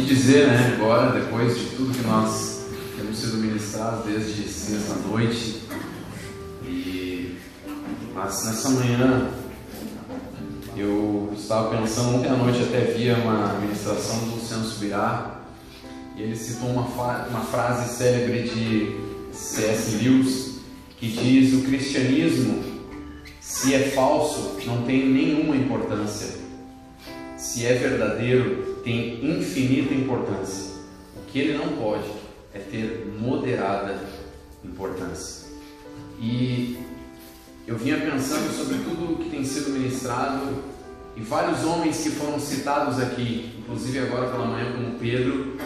que dizer, né, agora, depois de tudo que nós temos sido ministrados desde sexta-noite. Mas nessa manhã eu estava pensando, ontem à noite até via uma ministração do Luciano Subirá, e ele citou uma frase célebre de C.S. Lewis, que diz: o cristianismo, se é falso, não tem nenhuma importância. Se é verdadeiro, tem infinita importância. O que ele não pode é ter moderada importância. E eu vinha pensando sobre tudo o que tem sido ministrado, e vários homens que foram citados aqui, inclusive agora pela manhã como Pedro,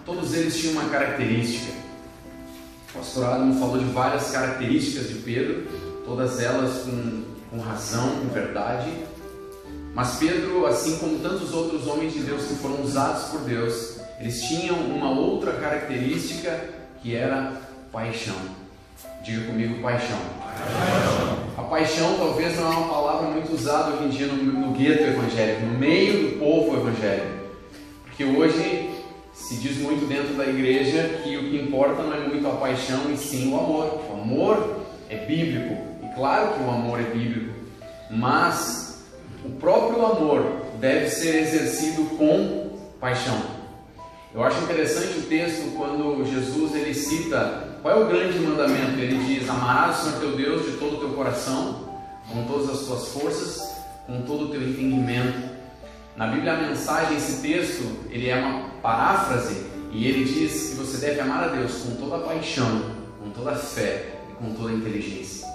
todos eles tinham uma característica. O pastor Adam falou de várias características de Pedro, todas elas com razão, com verdade. Mas Pedro, assim como tantos outros homens de Deus que foram usados por Deus, eles tinham uma outra característica, que era paixão. Diga comigo, paixão. A paixão talvez não é uma palavra muito usada hoje em dia no gueto evangélico, no meio do povo evangélico. Porque hoje se diz muito dentro da igreja que o que importa não é muito a paixão e sim o amor. O amor é bíblico, e claro que o amor é bíblico, mas o próprio amor deve ser exercido com paixão. Eu acho interessante o texto quando Jesus ele cita qual é o grande mandamento. Ele diz: amarás o Senhor teu Deus de todo o teu coração, com todas as tuas forças, com todo o teu entendimento. Na Bíblia, a mensagem, esse texto, ele é uma paráfrase, e ele diz que você deve amar a Deus com toda a paixão, com toda a fé e com toda a inteligência.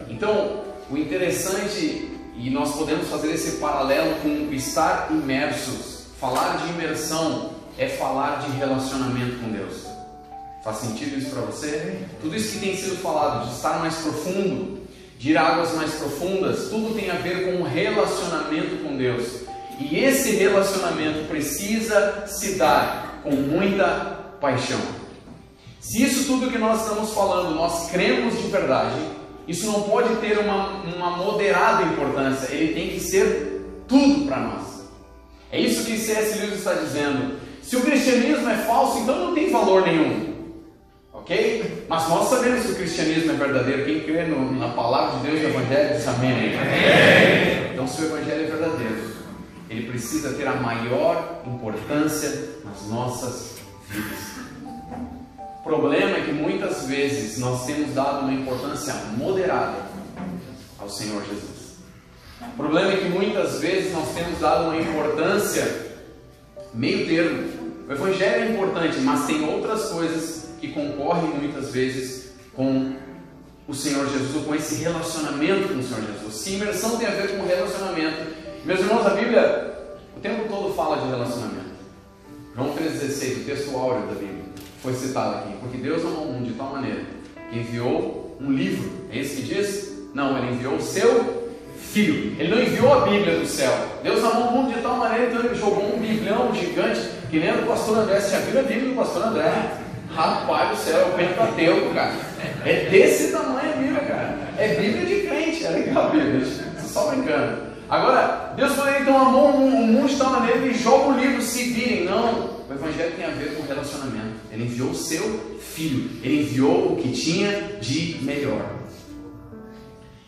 Então, o interessante, e nós podemos fazer esse paralelo com estar imersos. Falar de imersão é falar de relacionamento com Deus. Faz sentido isso para você? Tudo isso que tem sido falado, de estar mais profundo, de ir a águas mais profundas, tudo tem a ver com um relacionamento com Deus. E esse relacionamento precisa se dar com muita paixão. Se isso tudo que nós estamos falando, nós cremos de verdade, isso não pode ter uma moderada importância, ele tem que ser tudo para nós. É isso que C.S. Lewis está dizendo. Se o cristianismo é falso, então não tem valor nenhum. Ok? Mas nós sabemos que o cristianismo é verdadeiro. Quem crê na palavra de Deus e no Evangelho diz amém. Amém. Então, se o Evangelho é verdadeiro, ele precisa ter a maior importância nas nossas vidas. O problema é que muitas vezes nós temos dado uma importância moderada ao Senhor Jesus. O problema é que muitas vezes nós temos dado uma importância meio termo. O Evangelho é importante, mas tem outras coisas que concorrem muitas vezes com o Senhor Jesus, ou com esse relacionamento com o Senhor Jesus. Se imersão tem a ver com relacionamento, meus irmãos, a Bíblia o tempo todo fala de relacionamento. João 3,16, o texto áureo da Bíblia, foi citado aqui. Porque Deus amou o mundo de tal maneira que enviou um livro. É isso que diz? Não, ele enviou o seu Filho. Ele não enviou a Bíblia do céu. Deus amou o mundo de tal maneira, então ele jogou um biblião gigante, que nem do pastor André. Você já viu a Bíblia do pastor André? Rapaz do céu, é o Pentateuco, cara. É desse tamanho a Bíblia, cara. É Bíblia de crente. É legal a Bíblia, estou só brincando. Agora, Deus poderia então amou o mundo de tal maneira que ele joga o livro, se virem. Não, o Evangelho tem a ver com relacionamento. Ele enviou o seu Filho. Ele enviou o que tinha de melhor.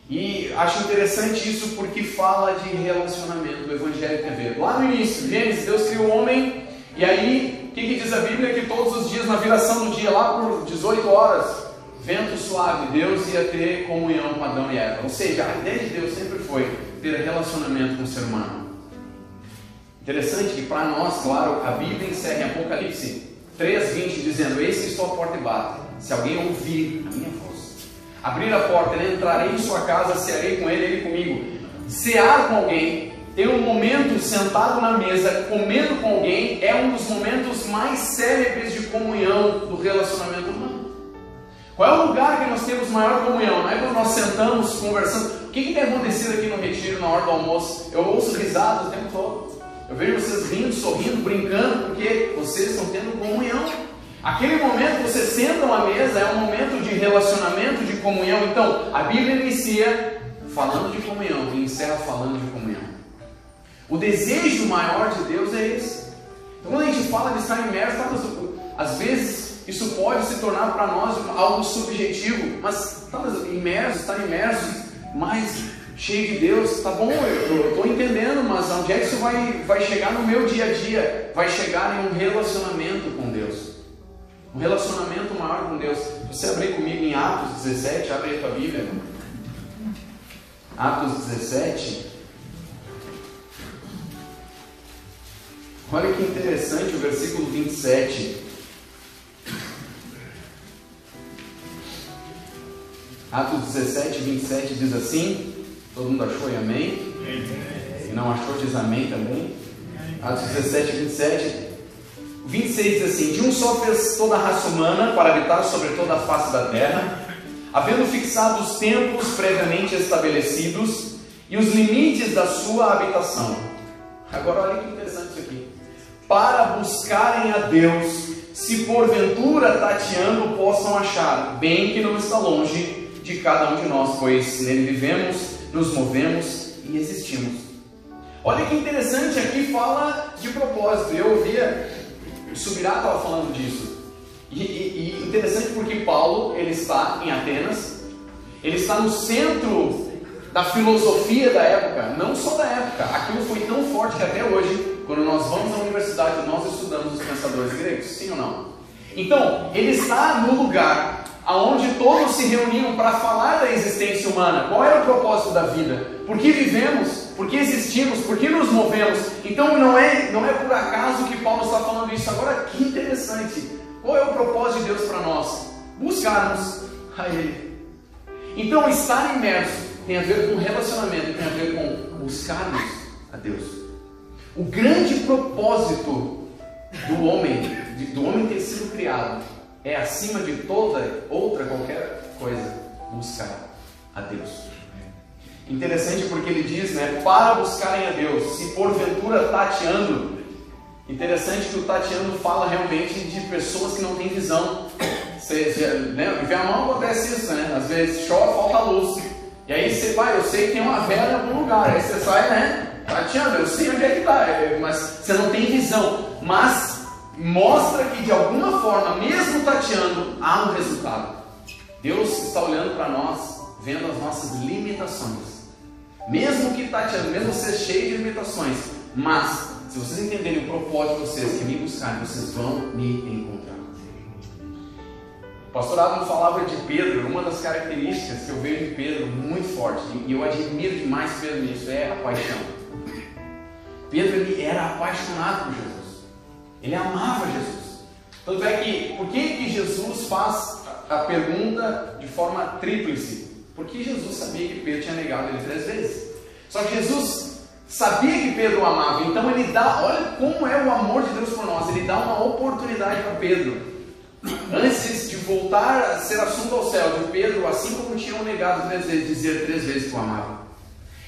E acho interessante isso porque fala de relacionamento. O Evangelho tem a ver. Lá no início, Gênesis, Deus criou o homem. E aí, o que diz a Bíblia? Que todos os dias, na viração do dia, lá por 18 horas, vento suave, Deus ia ter comunhão com Adão e Eva. Ou seja, a ideia de Deus sempre foi ter relacionamento com o ser humano. Interessante que para nós, claro, a Bíblia encerra em Apocalipse 3:20 dizendo: eis que estou à porta e bato. Se alguém ouvir a minha voz, abrir a porta, ele entrarei em sua casa, cearei com ele, ele comigo. Cear com alguém, ter um momento sentado na mesa, comendo com alguém, é um dos momentos mais célebres de comunhão do relacionamento humano. Qual é o lugar que nós temos maior comunhão? Não é quando nós sentamos conversando. O que tem acontecido aqui no retiro na hora do almoço? Eu ouço risadas o tempo todo. Eu vejo vocês rindo, sorrindo, brincando, porque vocês estão tendo comunhão. Aquele momento que vocês sentam à mesa é um momento de relacionamento, de comunhão. Então, a Bíblia inicia falando de comunhão e encerra falando de comunhão. O desejo maior de Deus é esse. Então, quando a gente fala de estar imerso, às vezes isso pode se tornar para nós algo subjetivo, mas imerso, estar imerso, mais cheio de Deus, tá bom, eu estou entendendo, mas onde é que isso vai chegar no meu dia a dia? Vai chegar em um relacionamento com Deus, um relacionamento maior com Deus. Você abrir comigo em Atos 17, abre aí a tua Bíblia, Atos 17. Olha que interessante o versículo 27. Atos 17, 27 diz assim. Todo mundo achou e amém? Se não achou, diz amém também. Atos 17, 27. 26 diz assim: de um só fez toda a raça humana para habitar sobre toda a face da terra, havendo fixado os tempos previamente estabelecidos e os limites da sua habitação. Agora olha que interessante isso aqui. Para buscarem a Deus, se porventura tateando possam achar, bem que não está longe de cada um de nós, pois nele vivemos, nos movemos e existimos. Olha que interessante, aqui fala de propósito. Eu ouvia, o Subirá estava falando disso. E interessante porque Paulo, ele está em Atenas, ele está no centro da filosofia da época, não só da época. Aquilo foi tão forte que até hoje, quando nós vamos à universidade, nós estudamos os pensadores gregos, sim ou não? Então, ele está no lugar aonde todos se reuniam para falar da existência humana. Qual era o propósito da vida? Por que vivemos? Por que existimos? Por que nos movemos? Então não é por acaso que Paulo está falando isso. Agora, que interessante. Qual é o propósito de Deus para nós? Buscarmos a Ele. Então, estar imerso tem a ver com relacionamento, tem a ver com buscarmos a Deus. O grande propósito do homem ter sido criado, é acima de toda outra qualquer coisa, buscar a Deus. Interessante porque ele diz, né, para buscarem a Deus, se porventura tateando. Interessante que o tateando fala realmente de pessoas que não têm visão. Né, em Viamão acontece isso, né? Às vezes chove, falta luz. E aí você vai, eu sei que tem uma vela em algum lugar. Aí você sai, né, tateando, eu sei onde é que está, mas você não tem visão. Mas mostra que de alguma forma, mesmo tateando, há um resultado. Deus está olhando para nós, vendo as nossas limitações. Mesmo que tateando, mesmo você cheio de limitações, mas se vocês entenderem o propósito de vocês, que me buscarem, vocês vão me encontrar. O pastor Adam falava de Pedro. Uma das características que eu vejo de Pedro muito forte, e eu admiro demais Pedro nisso, é a paixão. Pedro, ele era apaixonado por Jesus. Ele amava Jesus. Tanto é que, por que Jesus faz a pergunta de forma tríplice? Porque Jesus sabia que Pedro tinha negado ele 3 vezes. Só que Jesus sabia que Pedro o amava. Então ele dá, olha como é o amor de Deus por nós. Ele dá uma oportunidade para Pedro. Antes de voltar a ser assunto ao céu, de Pedro, assim como tinham negado 3 vezes, dizer 3 vezes que o amava.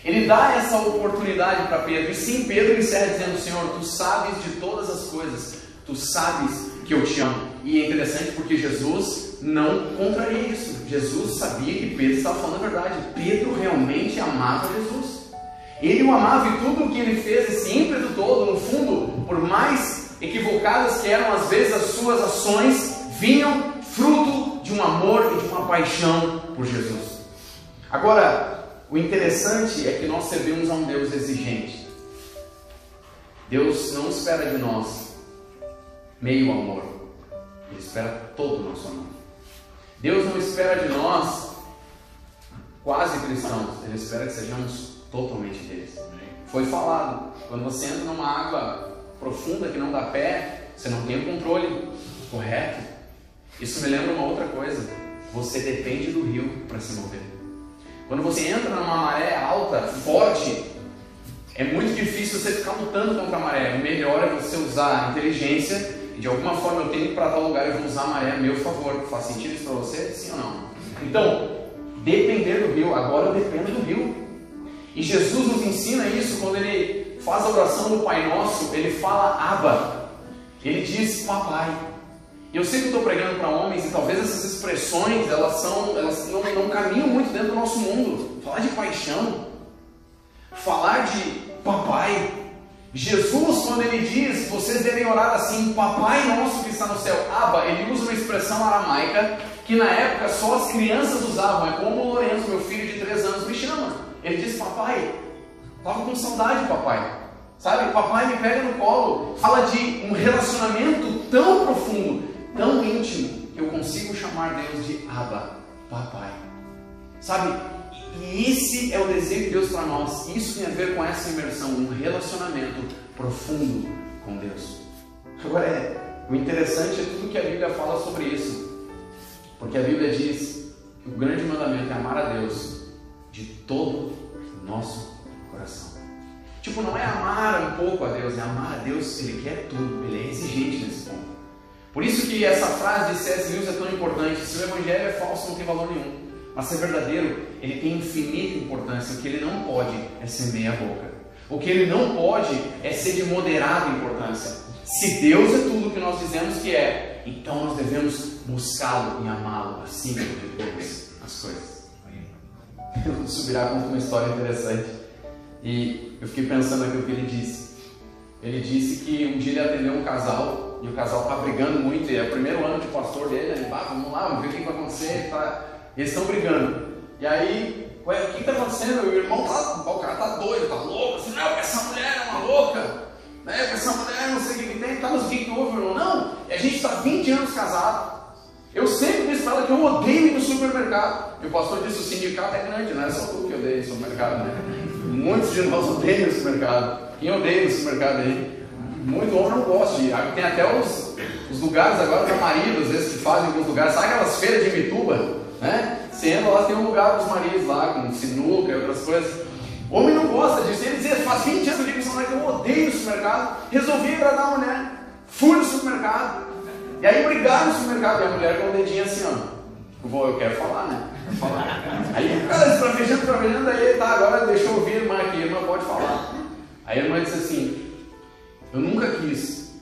Ele dá essa oportunidade para Pedro. E sim, Pedro encerra dizendo: Senhor, tu sabes de todas as coisas. Tu sabes que eu te amo. E é interessante porque Jesus não contraria isso. Jesus sabia que Pedro estava falando a verdade. Pedro realmente amava Jesus. Ele o amava, e tudo o que ele fez, esse ímpeto todo, no fundo, por mais equivocadas que eram às vezes as suas ações, vinham fruto de um amor e de uma paixão por Jesus. Agora, o interessante é que nós servimos a um Deus exigente. Deus não espera de nós meio amor. Ele espera todo o nosso amor. Deus não espera de nós quase cristãos. Ele espera que sejamos totalmente deles. Foi falado, quando você entra numa água profunda que não dá pé, você não tem o controle correto. Isso me lembra uma outra coisa. Você depende do rio para se mover. Quando você entra numa maré alta, forte, é muito difícil você ficar lutando contra a maré. O melhor é você usar a inteligência e de alguma forma eu tenho que ir para tal lugar, eu vou usar a maré a meu favor. Faz sentido isso para você? Sim ou não? Então, depender do rio. Agora eu dependo do rio. E Jesus nos ensina isso quando ele faz a oração do Pai Nosso. Ele fala Abba. Ele diz papai. E eu sei que eu estou pregando para homens e talvez essas expressões elas não caminham muito dentro do nosso mundo. Falar de paixão, falar de papai, Jesus, quando ele diz, vocês devem orar assim, Papai nosso que está no céu, Abba, ele usa uma expressão aramaica que na época só as crianças usavam. É como o Lourenço, meu filho de 3 anos, me chama. Ele diz, papai, estava com saudade, papai. Sabe, papai me pega no colo. Fala de um relacionamento tão profundo, tão íntimo, que eu consigo chamar Deus de Abba, papai. Sabe, e esse é o desejo de Deus para nós. Isso tem a ver com essa imersão, um relacionamento profundo com Deus. Agora, o interessante é tudo que a Bíblia fala sobre isso. Porque a Bíblia diz que o grande mandamento é amar a Deus de todo o nosso coração. Tipo, não é amar um pouco a Deus, é amar a Deus, Ele quer tudo, Ele é exigente nesse ponto. Por isso que essa frase de C.S. Lewis é tão importante. Se o Evangelho é falso, não tem valor nenhum. Mas ser verdadeiro, ele tem infinita importância. O que ele não pode é ser meia boca. O que ele não pode é ser de moderada importância. Se Deus é tudo o que nós dizemos que é, então nós devemos buscá-lo e amá-lo acima de todas as coisas. O Subirá conta uma história interessante. E eu fiquei pensando naquilo que ele disse. Ele disse que um dia ele atendeu um casal, e o casal estava brigando muito, e é o primeiro ano de pastor dele, ele vamos lá, vamos ver o que vai acontecer, eles estão brigando. E aí, o que está acontecendo? O irmão o cara está doido, está louco, assim, não, essa mulher é uma louca, né? Essa mulher não sei o que tem, tá, mas o que houve, irmão? Não, a gente está 20 anos casado. Eu sempre disse para ela que eu odeio ir no supermercado. E o pastor disse, o sindicato é grande, não é só tu que odeia no supermercado, né? Muitos de nós odeiam no supermercado. Quem odeia no supermercado aí? Muito homem não gosta de ir. Tem até os lugares agora para maridos, às vezes que fazem em alguns lugares. Sabe aquelas feiras de Mituba? Né? Você entra lá, tem um lugar dos maridos lá, com sinuca e outras coisas. O homem não gosta disso. Ele dizia, faz 20 anos que eu odeio no supermercado. Resolvi agradar a mulher. Fui no supermercado. E aí brigaram no supermercado. E a mulher com o dedinho assim, ó. Eu quero falar, né? Falar. Aí o cara espravejando, aí tá, agora deixa eu ouvir a irmã aqui, a irmã pode falar. Aí a irmã disse assim, eu nunca quis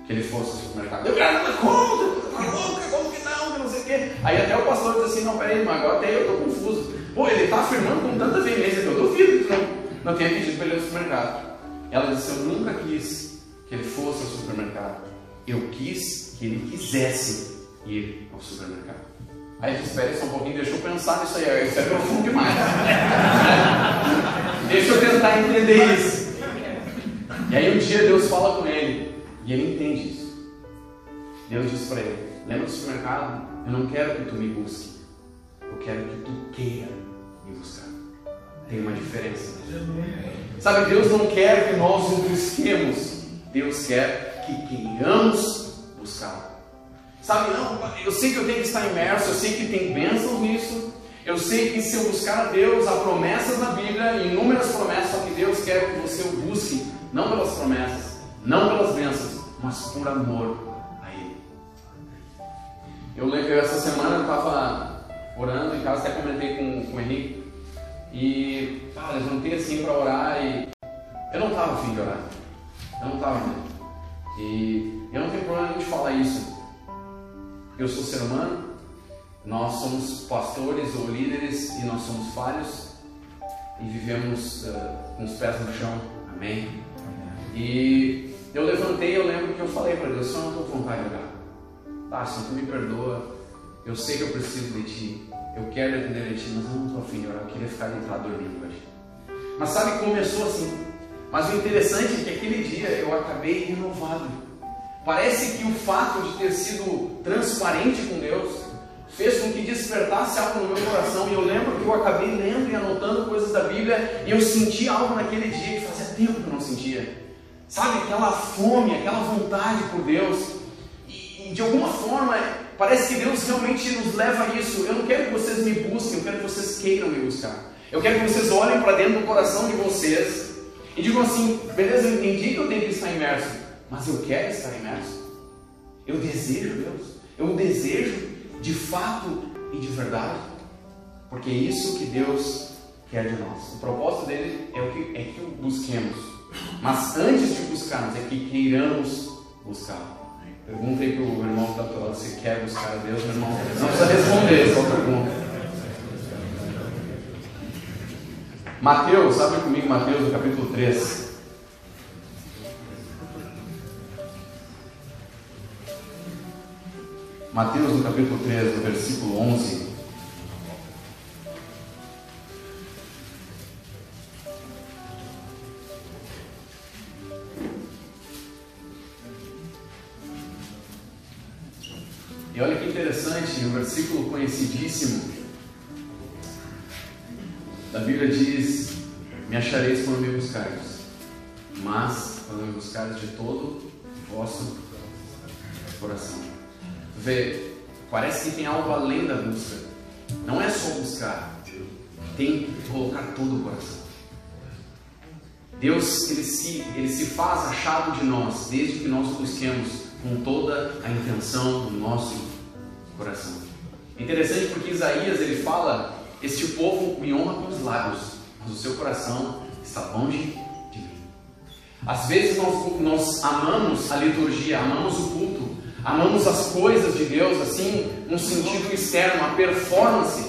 que ele fosse ao supermercado. Eu quero, mas como? Tá louca? Como que não sei o quê. Aí até o pastor disse assim, não, peraí, irmã, agora até eu tô confuso. Pô, ele tá afirmando com tanta veemência que eu duvido que não tenha pedido para ele ir ao supermercado. Ela disse, eu nunca quis que ele fosse ao supermercado. Eu quis que ele quisesse ir ao supermercado. Aí espere só um pouquinho, deixa eu pensar nisso aí, isso é profundo demais. Deixa eu tentar entender isso. E aí um dia Deus fala com ele, e ele entende isso. Deus diz para ele, lembra do supermercado? Eu não quero que tu me busque, eu quero que tu queira me buscar. Tem uma diferença. Sabe, Deus não quer que nós o busquemos, Deus quer que queiramos buscá-lo. Sabe, não, eu sei que eu tenho que estar imerso, eu sei que tem bênçãos nisso, eu sei que se eu buscar a Deus, há promessas na Bíblia, inúmeras promessas, só que Deus quer que você o busque, não pelas promessas, não pelas bênçãos, mas por amor a Ele. Eu lembro, essa semana eu estava orando em casa, até comentei com o Henrique, e levantei assim para orar, e eu não estava afim de orar, eu não estava mesmo, e eu não tenho problema de falar isso. Eu sou ser humano, nós somos pastores ou líderes e nós somos falhos e vivemos com os pés no chão, amém? E eu levantei, eu lembro que eu falei para Deus, Senhor, eu não estou com vontade de orar. Tá, Senhor, tu me perdoa, eu sei que eu preciso de Ti, eu quero depender de Ti, mas eu não estou afim de orar, eu queria ficar deitado dormindo hoje. Mas sabe, começou assim. Mas o interessante é que aquele dia eu acabei renovado. Parece que o fato de ter sido transparente com Deus fez com que despertasse algo no meu coração. E eu lembro que eu acabei lendo e anotando coisas da Bíblia, e eu senti algo naquele dia que fazia tempo que eu não sentia. Sabe, aquela fome, aquela vontade por Deus. E de alguma forma, parece que Deus realmente nos leva a isso. Eu não quero que vocês me busquem, eu quero que vocês queiram me buscar. Eu quero que vocês olhem para dentro do coração de vocês e digam assim, beleza, eu entendi que eu tenho que estar imerso, mas eu quero estar imerso. Eu desejo Deus. Eu desejo de fato e de verdade. Porque é isso que Deus quer de nós. O propósito dele é que o busquemos. Mas antes de buscarmos, é que queiramos buscá-lo. Perguntei para o irmão que está falando, você quer buscar a Deus, meu irmão? Não precisa responder essa pergunta. Mateus, abre comigo Mateus no capítulo 3. Mateus no capítulo 3, no versículo 11. E olha que interessante, um versículo conhecidíssimo da Bíblia diz: me achareis quando me buscardes, mas quando me buscardes de todo o vosso coração. Vê, parece que tem algo além da busca. Não é só buscar, tem que colocar todo o coração. Deus, ele se faz achado de nós desde que nós o busquemos com toda a intenção do nosso coração. É interessante porque Isaías, ele fala: este povo me honra com os lábios, mas o seu coração está longe de mim. Às vezes nós amamos a liturgia, amamos o culto, amamos as coisas de Deus, assim, num sentido externo, uma performance.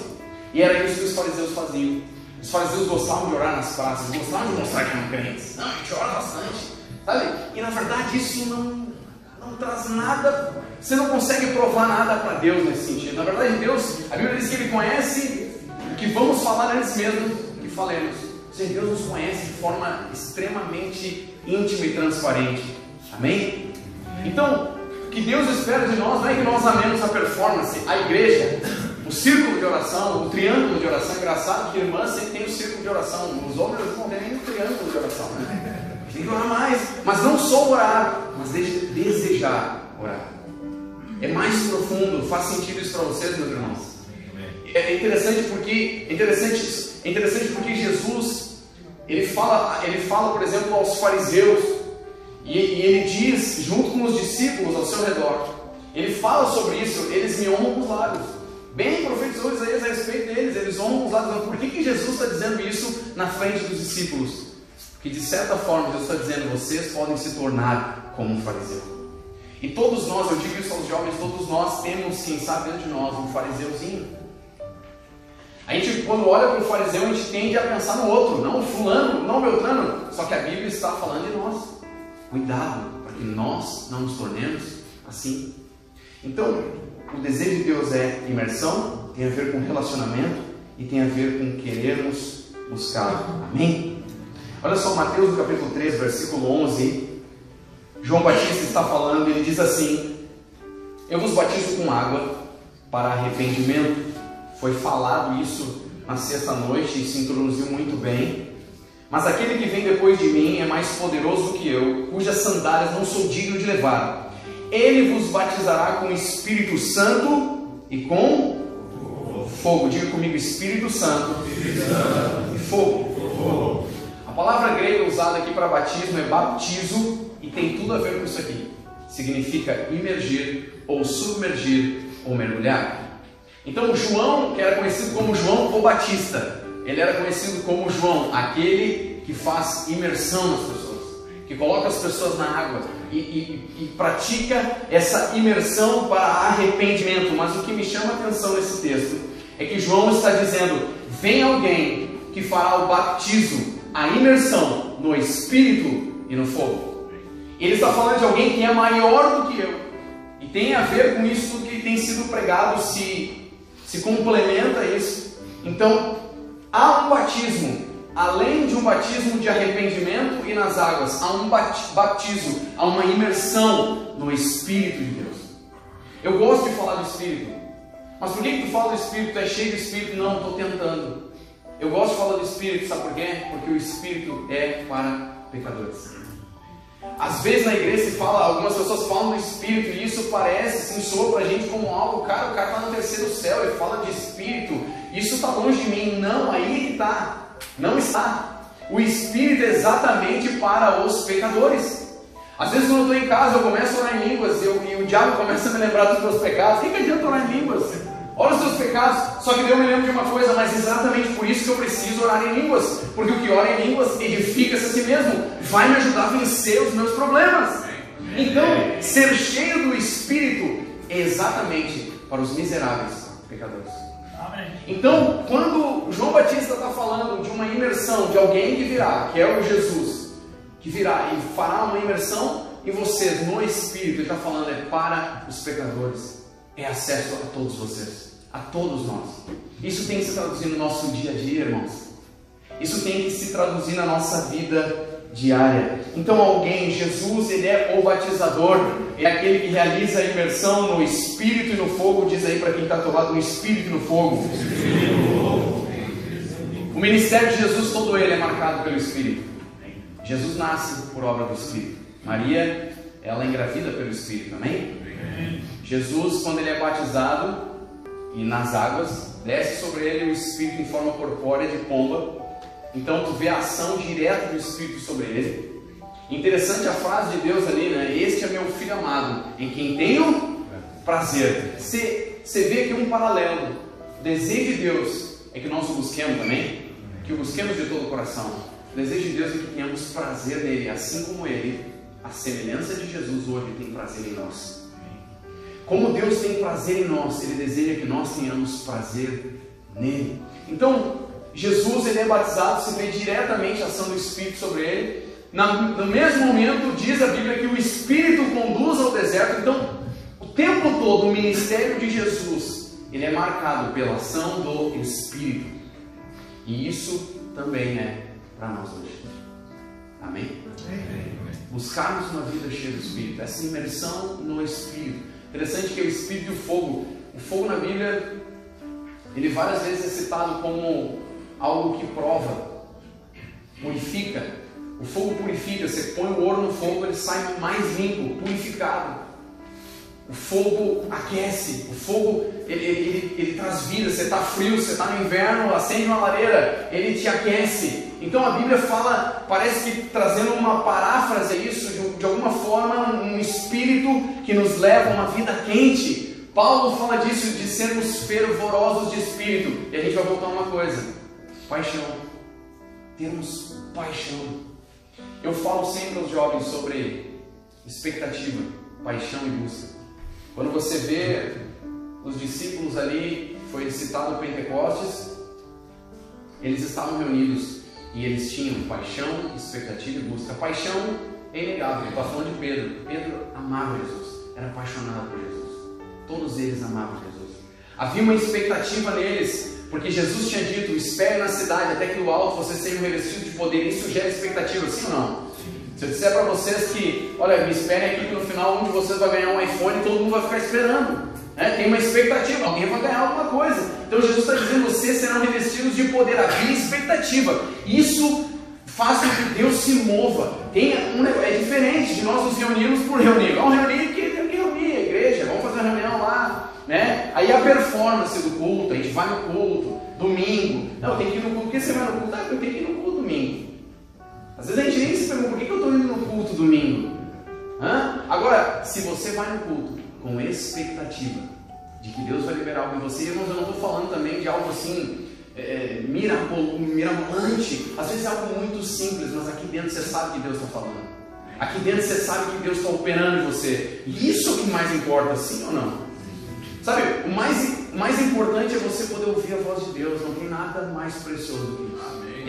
E era isso que os fariseus faziam. Os fariseus gostavam de orar nas praças, gostavam de mostrar que eram crentes. Não, a gente ora bastante, sabe? E na verdade isso não traz nada, você não consegue provar nada para Deus nesse sentido. Na verdade, Deus, a Bíblia diz que Ele conhece o que vamos falar antes mesmo que falemos. Ou seja, Deus nos conhece de forma extremamente íntima e transparente. Amém? Então, o que Deus espera de nós não é que nós amemos a performance, a igreja, o círculo de oração, o triângulo de oração. Engraçado que irmãs sempre tem o círculo de oração. Os homens não têm nem o triângulo de oração, né? Tem que orar mais, mas não só orar, mas desejar orar. É mais profundo. Faz sentido isso para vocês, meus irmãos? É interessante porque Jesus ele fala, por exemplo, aos fariseus, e ele diz junto com os discípulos ao seu redor, ele fala sobre isso: eles me honram com os lábios. Bem profetizou Isaías a respeito deles, eles honram com os lábios. Por que Jesus está dizendo isso na frente dos discípulos? Que de certa forma Deus está dizendo: vocês podem se tornar como um fariseu. E todos nós, eu digo isso aos jovens, todos nós temos, quem sabe, dentro de nós um fariseuzinho. A gente, quando olha para o fariseu, a gente tende a pensar no outro, não fulano, não beltrano. Só que a Bíblia está falando de nós. Cuidado para que nós não nos tornemos assim. Então, o desejo de Deus é imersão, tem a ver com relacionamento e tem a ver com querermos buscar. Amém? Olha só, Mateus no capítulo 3, versículo 11, João Batista está falando, ele diz assim: eu vos batizo com água para arrependimento. Foi falado isso na sexta-noite e se introduziu muito bem. Mas aquele que vem depois de mim é mais poderoso do que eu, cujas sandálias não sou digno de levar. Ele vos batizará com o Espírito Santo e com fogo. Diga comigo: Espírito Santo e fogo. A palavra grega usada aqui para batismo é baptizo e tem tudo a ver com isso aqui. Significa imergir, ou submergir, ou mergulhar. Então João, que era conhecido como João o Batista, ele era conhecido como João, aquele que faz imersão nas pessoas, que coloca as pessoas na água e pratica essa imersão para arrependimento. Mas o que me chama a atenção nesse texto é que João está dizendo: vem alguém que fará o batismo, a imersão no Espírito e no fogo. Ele está falando de alguém que é maior do que eu, e tem a ver com isso que tem sido pregado, se complementa isso. Então, há um batismo, além de um batismo de arrependimento e nas águas, há um batismo, há uma imersão no Espírito de Deus. Eu gosto de falar do Espírito, mas por que tu fala do Espírito? Tu é cheio do Espírito? Não, estou tentando. Eu gosto de falar do Espírito, sabe por quê? Porque o Espírito é para pecadores. Às vezes na igreja se fala, algumas pessoas falam do Espírito e isso parece, assim, soa pra gente como algo, o cara está no terceiro céu, ele fala de Espírito, isso está longe de mim. Não, aí que está, não está. O Espírito é exatamente para os pecadores. Às vezes quando eu estou em casa, eu começo a orar em línguas e o diabo começa a me lembrar dos meus pecados. O que adianta orar em línguas? Olha os seus pecados. Só que eu me lembro de uma coisa, mas exatamente por isso que eu preciso orar em línguas, porque o que ora em línguas edifica-se a si mesmo, vai me ajudar a vencer os meus problemas. Então, ser cheio do Espírito é exatamente para os miseráveis pecadores. Então, quando João Batista está falando de uma imersão de alguém que virá, que é o Jesus, que virá e fará uma imersão em vocês no Espírito, ele está falando é para os pecadores. é acesso a todos vocês, a todos nós. Isso tem que se traduzir no nosso dia a dia, irmãos. Isso tem que se traduzir na nossa vida diária. Então alguém, Jesus, ele é o batizador, é aquele que realiza a imersão no Espírito e no fogo. Diz aí para quem está ao teu lado, no Espírito e no fogo. O ministério de Jesus, todo ele é marcado pelo Espírito. Jesus nasce por obra do Espírito. Maria, ela é engravida pelo Espírito, amém? Jesus, quando ele é batizado e nas águas, desce sobre ele o Espírito em forma corpórea de pomba. Então tu vê a ação direta do Espírito sobre ele. Interessante a frase de Deus ali, né? Este é meu filho amado, em quem tenho prazer. Você vê aqui um paralelo. O desejo de Deus é que nós o busquemos também, que o busquemos de todo o coração. O desejo de Deus é que tenhamos prazer nele, assim como ele, a semelhança de Jesus, hoje tem prazer em nós. Como Deus tem prazer em nós, ele deseja que nós tenhamos prazer nele. Então Jesus, ele é batizado, se vê diretamente a ação do Espírito sobre ele. No mesmo momento, diz a Bíblia que o Espírito conduz ao deserto. Então, o tempo todo, o ministério de Jesus, ele é marcado pela ação do Espírito. E isso também é para nós hoje. Amém? Buscarmos uma vida cheia do Espírito, essa imersão no Espírito. Interessante que o Espírito e o fogo na Bíblia, ele várias vezes é citado como algo que prova, purifica. O fogo purifica. Você põe o ouro no fogo, ele sai mais limpo, purificado. O fogo aquece. O fogo ele traz vida. Você está frio, você está no inverno, acende uma lareira, ele te aquece. Então a Bíblia fala, parece que trazendo uma paráfrase a isso, de alguma forma, um espírito que nos leva a uma vida quente. Paulo fala disso, de sermos fervorosos de espírito. E a gente vai voltar a uma coisa: paixão. Termos paixão. Eu falo sempre aos jovens sobre expectativa, paixão e busca. Quando você vê os discípulos ali, foi citado o Pentecostes, eles estavam reunidos e eles tinham paixão, expectativa e busca. A paixão é inegável. Eu estou falando de Pedro. Pedro amava Jesus, era apaixonado por Jesus. Todos eles amavam Jesus. Havia uma expectativa neles, porque Jesus tinha dito: espere na cidade até que do alto vocês sejam revestidos de poder. Isso gera expectativa, sim ou não? Se eu disser para vocês que, olha, me esperem aqui que no final um de vocês vai ganhar um iPhone, todo mundo vai ficar esperando, né? Tem uma expectativa, alguém vai ganhar alguma coisa. Então Jesus está dizendo: vocês serão revestidos de poder. Havia expectativa. Isso faz com que Deus se mova. É diferente de nós nos reunirmos por reunir. Vamos reunir, que tem que reunir a igreja, vamos fazer uma reunião lá, né? Aí a performance do culto, a gente vai no culto, domingo. Não, tem que ir no culto. Por que você vai no culto? Ah, eu tenho que ir no culto domingo. Às vezes a gente nem se pergunta: por que eu estou indo no culto domingo? Agora, se você vai no culto com expectativa de que Deus vai liberar algo em você, eu não estou falando também de algo assim mirabolante. Às vezes é algo muito simples, mas aqui dentro você sabe que Deus está falando. Aqui dentro você sabe que Deus está operando em você. E isso é o que mais importa, sim ou não? Sabe, o mais importante é você poder ouvir a voz de Deus. Não tem nada mais precioso do que isso. Amém.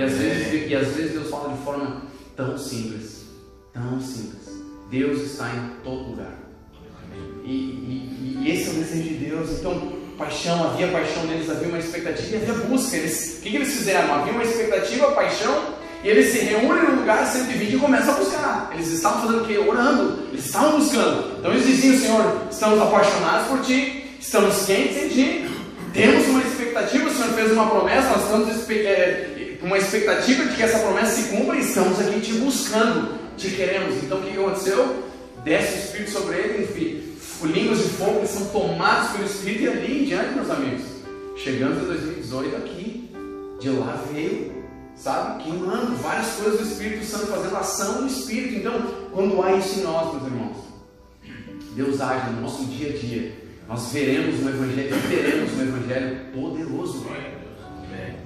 E às vezes Deus fala de forma tão simples, tão simples. Deus está em todo lugar. E esse é o desejo de Deus. Então, paixão, havia paixão neles, havia uma expectativa e havia busca. O que eles fizeram? Havia uma expectativa, paixão, e eles se reúnem no lugar 120 e começam a buscar. Eles estavam fazendo o quê? Orando. Eles estavam buscando. Então eles diziam: Senhor, estamos apaixonados por Ti, estamos quentes em Ti, temos uma expectativa, o Senhor fez uma promessa, nós estamos com uma expectativa de que essa promessa se cumpra e estamos aqui Te buscando, Te queremos. Então o que aconteceu? Desce o Espírito sobre eles, enfim, línguas de fogo, eles são tomados pelo Espírito. E ali em diante, meus amigos, chegamos em 2018 aqui, de lá veio, sabe, queimando várias coisas do Espírito Santo, fazendo ação do Espírito. Então, quando há isso em nós, meus irmãos, Deus age no nosso dia a dia. Nós veremos um Evangelho, teremos um Evangelho poderoso.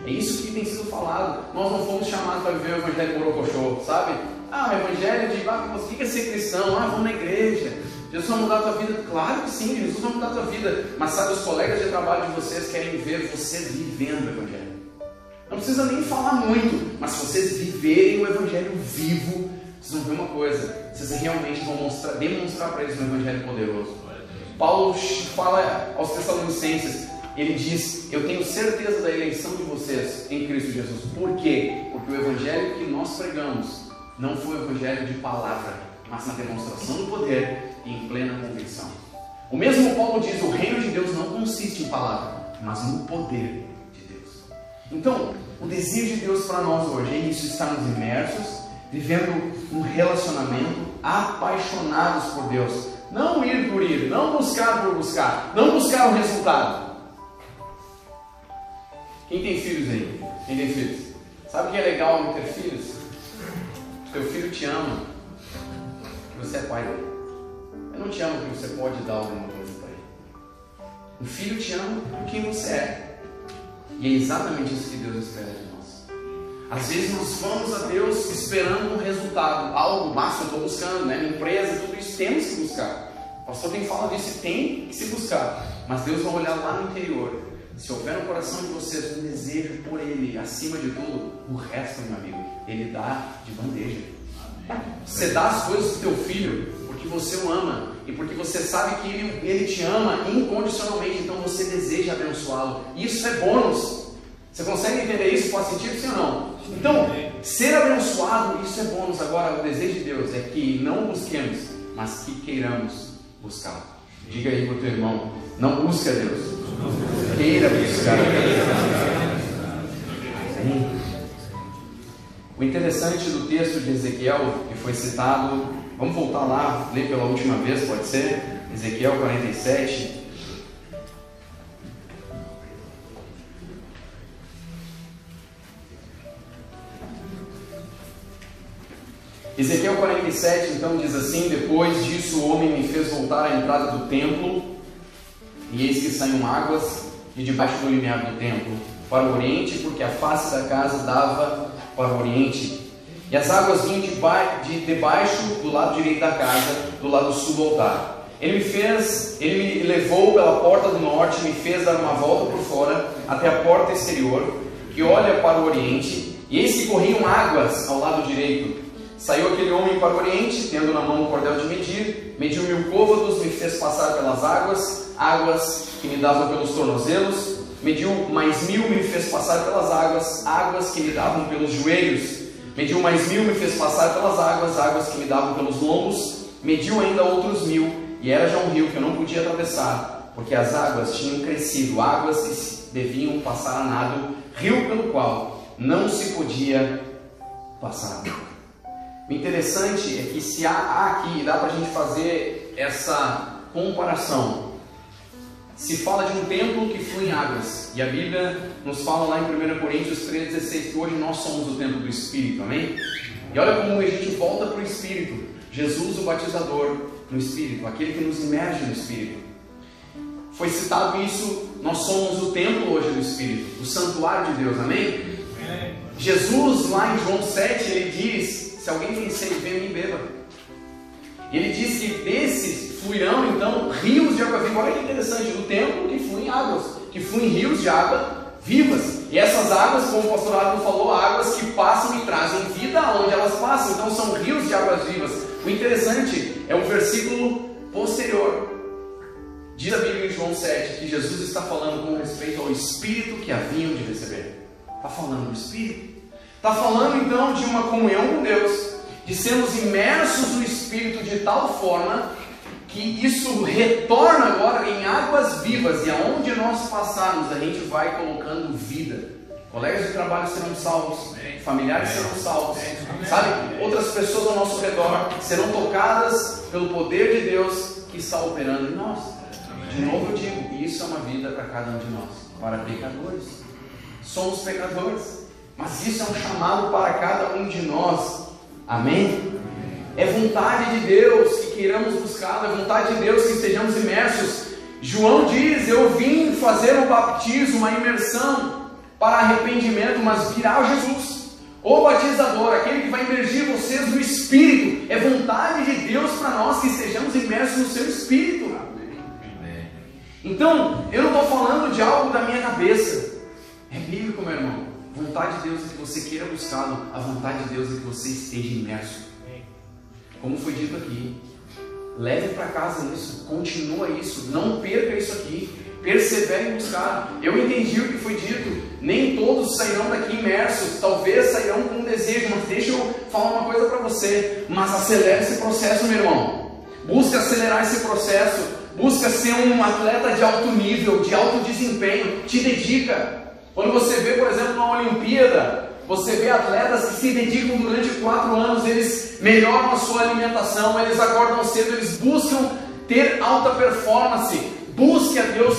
É isso que tem sido falado. Nós não fomos chamados para viver o Evangelho borocochô, sabe? O Evangelho de o que é ser cristão? Vamos na igreja. Jesus vai mudar a tua vida? Claro que sim, Jesus vai mudar a tua vida. Mas sabe, os colegas de trabalho de vocês querem ver você vivendo o Evangelho. Não precisa nem falar muito, mas se vocês viverem o Evangelho vivo, vocês vão ver uma coisa: vocês realmente vão demonstrar para eles um Evangelho poderoso. Paulo fala aos Tessalonicenses, ele diz: eu tenho certeza da eleição de vocês em Cristo Jesus. Por quê? Porque o evangelho que nós pregamos não foi o evangelho de palavra, mas na demonstração do poder e em plena convicção. O mesmo Paulo diz: o reino de Deus não consiste em palavra, mas no poder de Deus. Então, o desejo de Deus para nós hoje é isso, estarmos imersos, vivendo um relacionamento, apaixonados por Deus. Não ir por ir, não buscar por buscar, não buscar um resultado. Quem tem filhos aí? Quem tem filhos? Sabe o que é legal em ter filhos? Teu filho te ama, que você é pai dele. Eu não te amo porque você pode dar alguma coisa para ele. O filho te ama por quem você é. E é exatamente isso que Deus espera de nós. Às vezes nós vamos a Deus esperando um resultado, algo, mas eu estou buscando, né? Minha empresa, tudo isso temos que buscar. O pastor tem falado disso e tem que se buscar. Mas Deus vai olhar lá no interior. Se houver no coração de vocês um desejo por Ele, acima de tudo, o resto, meu amigo, Ele dá de bandeja. Você dá as coisas para o teu filho porque você o ama e porque você sabe que ele te ama incondicionalmente, então você deseja abençoá-lo. Isso é bônus. Você consegue entender isso? Faz sentido, sim ou não? Então, ser abençoado, isso é bônus. Agora, o desejo de Deus é que não busquemos, mas que queiramos buscá-lo. Diga aí para o teu irmão: não busque a Deus, queira buscar a Deus. O interessante do texto de Ezequiel, que foi citado, vamos voltar lá, ler pela última vez, pode ser? Ezequiel 47. Ezequiel 47, então, diz assim: depois disso o homem me fez voltar à entrada do templo, e eis que saíam águas de debaixo do limiar do templo para o oriente, porque a face da casa dava para o oriente, e as águas vinham de debaixo do lado direito da casa, do lado sul do altar. Ele me levou pela porta do norte, me fez dar uma volta por fora até a porta exterior, que olha para o oriente, e eis que corriam águas ao lado direito. Saiu aquele homem para o oriente, tendo na mão um cordel de medir, mediu 1000 côvados, me fez passar pelas águas que me davam pelos tornozelos, mediu mais 1000, me fez passar pelas águas que me davam pelos joelhos, mediu mais 1000, me fez passar pelas águas que me davam pelos lombos, mediu ainda outros 1000, e era já um rio que eu não podia atravessar, porque as águas tinham crescido, águas que deviam passar a nado, rio pelo qual não se podia passar. O interessante é que se há aqui, dá para a gente fazer essa comparação. Se fala de um templo que flui em águas, e a Bíblia nos fala lá em 1 Coríntios 3,16 que hoje nós somos o templo do Espírito, amém? E olha como a gente volta para o Espírito. Jesus, o batizador no Espírito, aquele que nos imerge no Espírito. Foi citado isso, nós somos o templo hoje do Espírito, o santuário de Deus, amém? Jesus, lá em João 7, ele diz: se alguém tem sede, venha e beba. E ele diz que desses fluirão então rios de água viva. Olha que interessante, do templo que fluem águas, que fluem rios de água vivas. E essas águas, como o pastor Adam falou, águas que passam e trazem vida aonde elas passam. Então são rios de águas vivas. O interessante é o versículo posterior. Diz a Bíblia em João 7 que Jesus está falando com respeito ao Espírito que haviam de receber. Está falando do Espírito. Está falando então de uma comunhão com Deus, de sermos imersos no Espírito de tal forma que isso retorna agora em águas vivas, e aonde nós passarmos a gente vai colocando vida. Colegas de trabalho serão salvos, familiares serão salvos, sabe? Outras pessoas ao nosso redor serão tocadas pelo poder de Deus que está operando em nós. De novo eu digo, isso é uma vida para cada um de nós, para pecadores. Somos pecadores. Mas isso é um chamado para cada um de nós, amém? É vontade de Deus que queiramos buscar, é vontade de Deus que estejamos imersos. João diz: eu vim fazer um batismo, uma imersão para arrependimento, mas virá Jesus, o batizador, aquele que vai imergir vocês no Espírito. É vontade de Deus para nós que estejamos imersos no seu Espírito. Então, eu não estou falando de algo da minha cabeça, é bíblico, meu irmão. A vontade de Deus é que você queira buscá-lo. A vontade de Deus é que você esteja imerso. Como foi dito aqui, leve para casa isso, continua isso, não perca isso aqui, persevere em buscar. Eu entendi o que foi dito, nem todos sairão daqui imersos, talvez sairão com um desejo, mas deixa eu falar uma coisa para você, mas acelere esse processo, meu irmão, busca acelerar esse processo, busca ser um atleta de alto nível, de alto desempenho, te dedica. Quando você vê, por exemplo, uma Olimpíada, você vê atletas que se dedicam durante 4 anos, eles melhoram a sua alimentação, eles acordam cedo, eles buscam ter alta performance. Busque a Deus,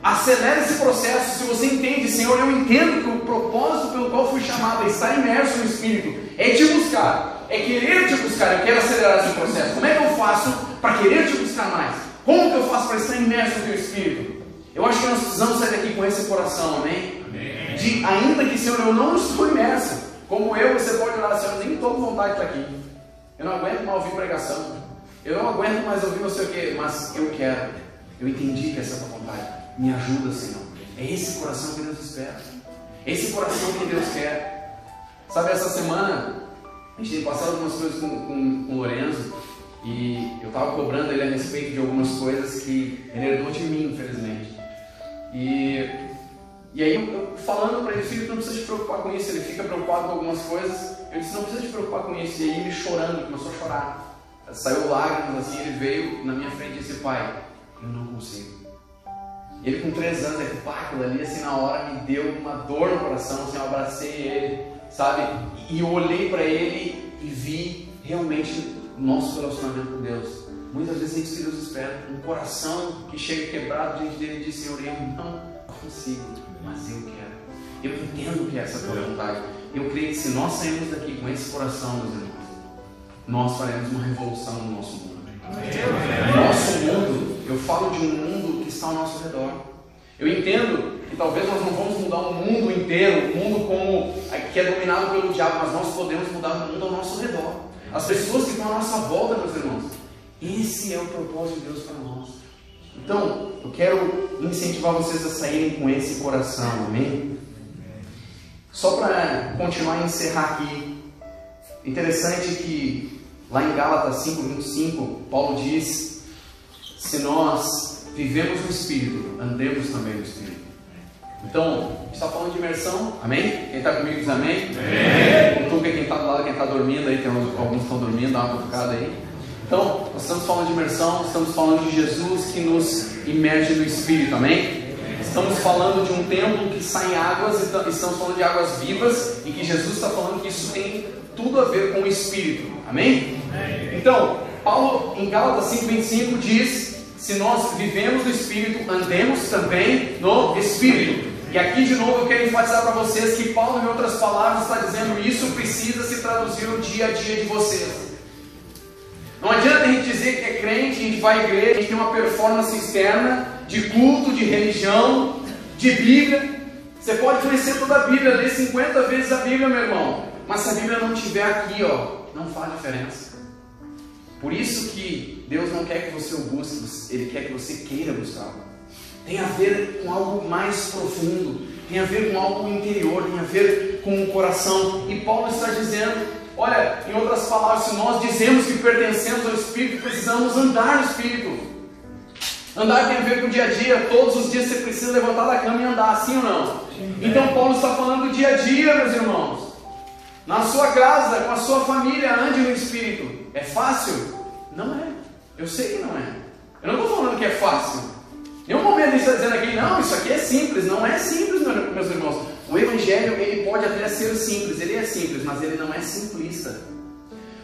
acelere esse processo. Se você entende, Senhor, eu entendo que o propósito pelo qual fui chamado é estar imerso no Espírito, é te buscar, é querer te buscar, eu quero acelerar esse processo. Como é que eu faço para querer te buscar mais? Como que eu faço para estar imerso no teu Espírito? Eu acho que nós precisamos sair daqui com esse coração, amém? Ainda que, Senhor, eu não estou imerso, como eu, você pode orar, Senhor, eu nem estou com vontade de estar aqui, eu não aguento mais ouvir pregação, eu não aguento mais ouvir não sei o que, mas eu quero, eu entendi que essa é a tua vontade, me ajuda, Senhor. É esse coração que Deus espera, é esse coração que Deus quer. Sabe, essa semana a gente tem passado algumas coisas com o Lorenzo, e eu estava cobrando ele a respeito de algumas coisas que ele herdou de mim, infelizmente. E aí eu falando para ele, filho, não precisa te preocupar com isso. Ele fica preocupado com algumas coisas. Eu disse, não precisa te preocupar com isso. E aí ele chorando, começou a chorar. Saiu lágrimas assim, ele veio na minha frente e disse, pai, eu não consigo. Ele com 3 anos, aquilo ali assim na hora me deu uma dor no coração, assim, eu abracei ele, sabe? E eu olhei para ele e vi realmente o nosso relacionamento com Deus. Muitas vezes é isso que Deus espera, um coração que chega quebrado diante dele e diz, Senhor, eu não consigo, mas eu quero. Eu entendo que é essa a tua vontade. Eu creio que se nós sairmos daqui com esse coração, meus irmãos, nós faremos uma revolução no nosso mundo. Nosso mundo, eu falo de um mundo que está ao nosso redor. Eu entendo que talvez nós não vamos mudar o mundo inteiro, o mundo como que é dominado pelo diabo, mas nós podemos mudar o mundo ao nosso redor. As pessoas que estão à nossa volta, meus irmãos, esse é o propósito de Deus para nós. Então, eu quero incentivar vocês a saírem com esse coração, amém? Só para continuar e encerrar aqui, interessante que lá em Gálatas 5:25, Paulo diz, se nós vivemos no Espírito, andemos também no Espírito. Então, a gente está falando de imersão, amém? Quem está comigo diz amém? Amém. Cutuca quem está do lado, quem está dormindo aí, tem alguns que estão dormindo, dá uma cutucada aí. Então, nós estamos falando de imersão, estamos falando de Jesus que nos imerge no Espírito, amém? Estamos falando de um templo que sai em águas, estamos falando de águas vivas, e que Jesus está falando que isso tem tudo a ver com o Espírito, amém? Então, Paulo em Gálatas 5:25 diz, se nós vivemos no Espírito, andemos também no Espírito. E aqui de novo eu quero enfatizar para vocês que Paulo, em outras palavras, está dizendo isso precisa se traduzir no dia a dia de vocês. Não adianta a gente dizer que é crente, a gente vai à igreja, a gente tem uma performance externa de culto, de religião, de Bíblia. Você pode conhecer toda a Bíblia, ler 50 vezes a Bíblia, meu irmão, mas se a Bíblia não estiver aqui, não faz diferença. Por isso que Deus não quer que você o busque, Ele quer que você queira buscá-lo. Tem a ver com algo mais profundo, tem a ver com algo interior, tem a ver com o coração. E Paulo está dizendo, olha, em outras palavras, se nós dizemos que pertencemos ao Espírito, precisamos andar no Espírito. Andar tem a ver com o dia a dia, todos os dias você precisa levantar da cama e andar, sim ou não? Então Paulo está falando do dia a dia, meus irmãos. Na sua casa, com a sua família, ande no Espírito. É fácil? Não é. Eu sei que não é. Eu não estou falando que é fácil. Em nenhum momento ele está dizendo aqui, não, isso aqui é simples. Não é simples, meus irmãos. O Evangelho, ele pode até ser simples, ele é simples, mas ele não é simplista.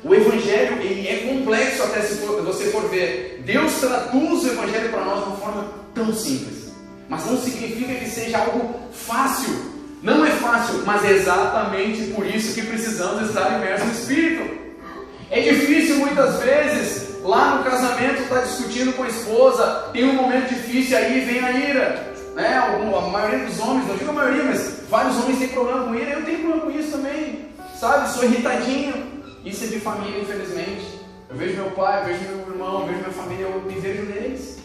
O Evangelho, ele é complexo até se você for ver. Deus traduz o Evangelho para nós de uma forma tão simples. Mas não significa que seja algo fácil. Não é fácil, mas é exatamente por isso que precisamos estar imersos no Espírito. É difícil muitas vezes, lá no casamento, estar discutindo com a esposa, tem um momento difícil, aí vem a ira. Né? A maioria dos homens, não digo a maioria, mas vários homens têm problema com ira, eu tenho problema com isso também, sabe? Sou irritadinho. Isso é de família, infelizmente. Eu vejo meu pai, eu vejo meu irmão, eu vejo minha família, eu me vejo neles.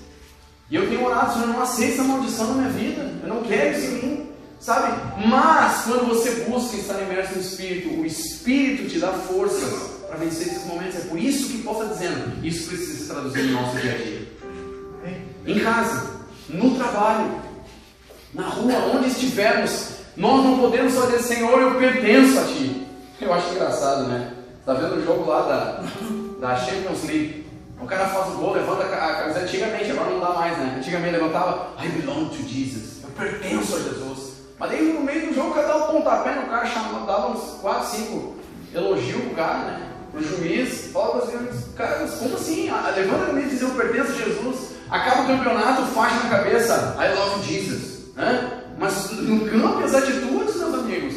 E eu tenho orado, Senhor, eu não aceito essa maldição na minha vida, eu não quero isso em mim, sabe? Mas quando você busca estar imerso no Espírito, o Espírito te dá forças para vencer esses momentos. É por isso que Paulo está dizendo, isso precisa se traduzir no nosso dia a dia. Em casa, no trabalho, na rua, onde estivermos, nós não podemos só dizer, Senhor, eu pertenço a Ti. Eu acho engraçado, né? Está vendo o jogo lá da Champions League? O cara faz o gol, levanta a camisa. Antigamente, agora não dá mais, né? Antigamente levantava, I belong to Jesus. Eu pertenço a Jesus. Mas daí no meio do jogo, o cara dava um pontapé no cara, dava uns 4, 5 elogios pro cara, né? Pro juiz, fala para os caras, cara, como assim? Levanta a camisa e diz, eu pertenço a Jesus. Acaba o campeonato, faixa na cabeça, I love Jesus. Né? Mas no campo, as atitudes, meus amigos.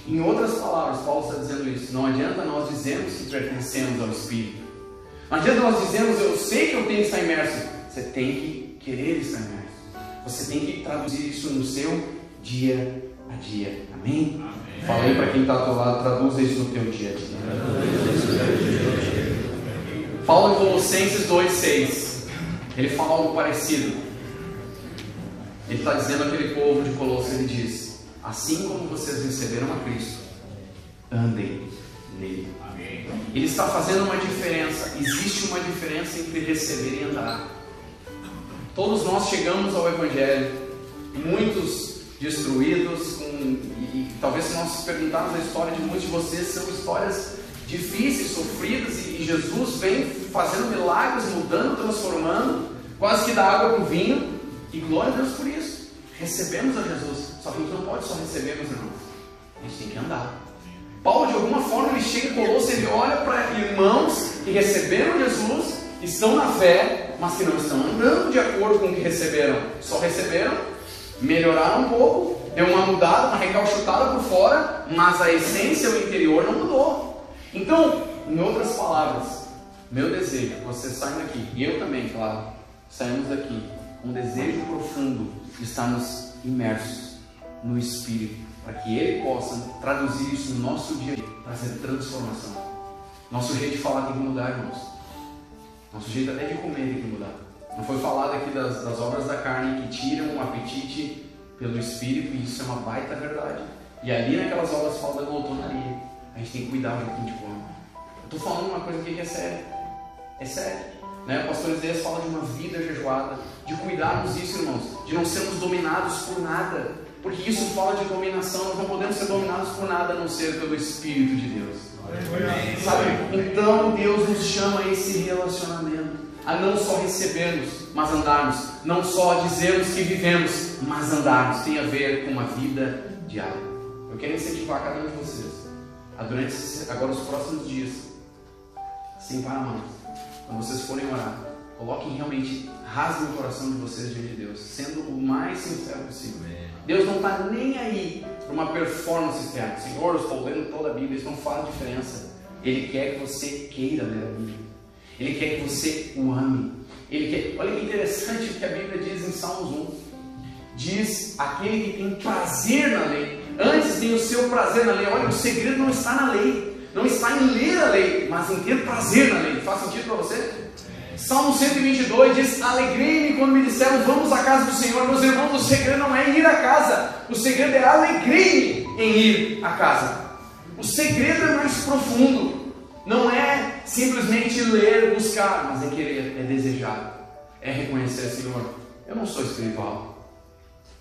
Em outras palavras, Paulo está dizendo isso. Não adianta nós dizermos que pertencemos ao Espírito. Não adianta nós dizermos, eu sei que eu tenho que estar imerso. Você tem que querer estar imerso. Você tem que traduzir isso no seu dia a dia. Amém? Amém. Falei para quem está ao teu lado, traduza isso no teu dia a dia. Paulo em Colossenses 2,6. Ele fala algo parecido. Ele está dizendo àquele povo de Colossos, ele diz, assim como vocês receberam a Cristo, andem nele. Amém. Ele está fazendo uma diferença. Existe uma diferença entre receber e andar. Todos nós chegamos ao Evangelho, muitos destruídos, e talvez se nós perguntarmos a história de muitos de vocês, são histórias difíceis, sofridas, e Jesus vem fazendo milagres, mudando, transformando, quase que da água para o vinho, e glória a Deus por isso. Recebemos a Jesus, só que a gente não pode só receber, meus irmãos, a gente tem que andar. Paulo, de alguma forma, ele chega em Colossos, ele olha para irmãos que receberam Jesus, estão na fé, mas que não estão andando de acordo com o que receberam. Só receberam, melhoraram um pouco, deu uma mudada, uma recalchutada por fora, mas a essência, o interior não mudou. Então, em outras palavras, meu desejo, vocês saem daqui, e eu também, claro, saímos daqui, um desejo profundo de estarmos imersos no Espírito, para que Ele possa traduzir isso no nosso dia a dia, trazer transformação. Nosso jeito de falar tem que mudar, irmãos. Nosso jeito até de comer tem que mudar. Não foi falado aqui das obras da carne que tiram o apetite pelo Espírito, e isso é uma baita verdade. E ali naquelas obras fala da glutonaria. A gente tem que cuidar do que a gente come. Eu estou falando uma coisa aqui que é séria. É sério. Né? O pastor Isaías fala de uma vida jejuada, de cuidarmos disso, irmãos, de não sermos dominados por nada, porque isso fala de dominação. Nós não podemos ser dominados por nada a não ser pelo Espírito de Deus. Sabe? Então Deus nos chama a esse relacionamento, a não só recebermos, mas andarmos, não só dizermos que vivemos, mas andarmos. Tem a ver com uma vida diária. Eu quero incentivar cada um de vocês a, durante agora os próximos dias, sem parar mais, quando vocês forem orar, coloquem realmente, rasguem o coração de vocês diante de Deus, sendo o mais sincero possível. Deus não está nem aí para uma performance externa. Senhor, eu estou lendo toda a Bíblia, isso não faz diferença. Ele quer que você queira ler a Bíblia. Ele quer que você o ame. Ele quer... Olha que interessante o que a Bíblia diz em Salmos 1. Diz, aquele que tem prazer na lei. Antes tem o seu prazer na lei. Olha, o segredo não está na lei, não está em ler a lei, mas em ter prazer na lei. Faz sentido para você? Salmo 122 diz, alegrei-me quando me disseram, vamos à casa do Senhor. Meus irmãos, o segredo não é ir à casa, o segredo é alegrei-me em ir à casa. O segredo é mais profundo, não é simplesmente ler, buscar, mas é querer, é desejar, é reconhecer, Senhor, eu não sou espiritual,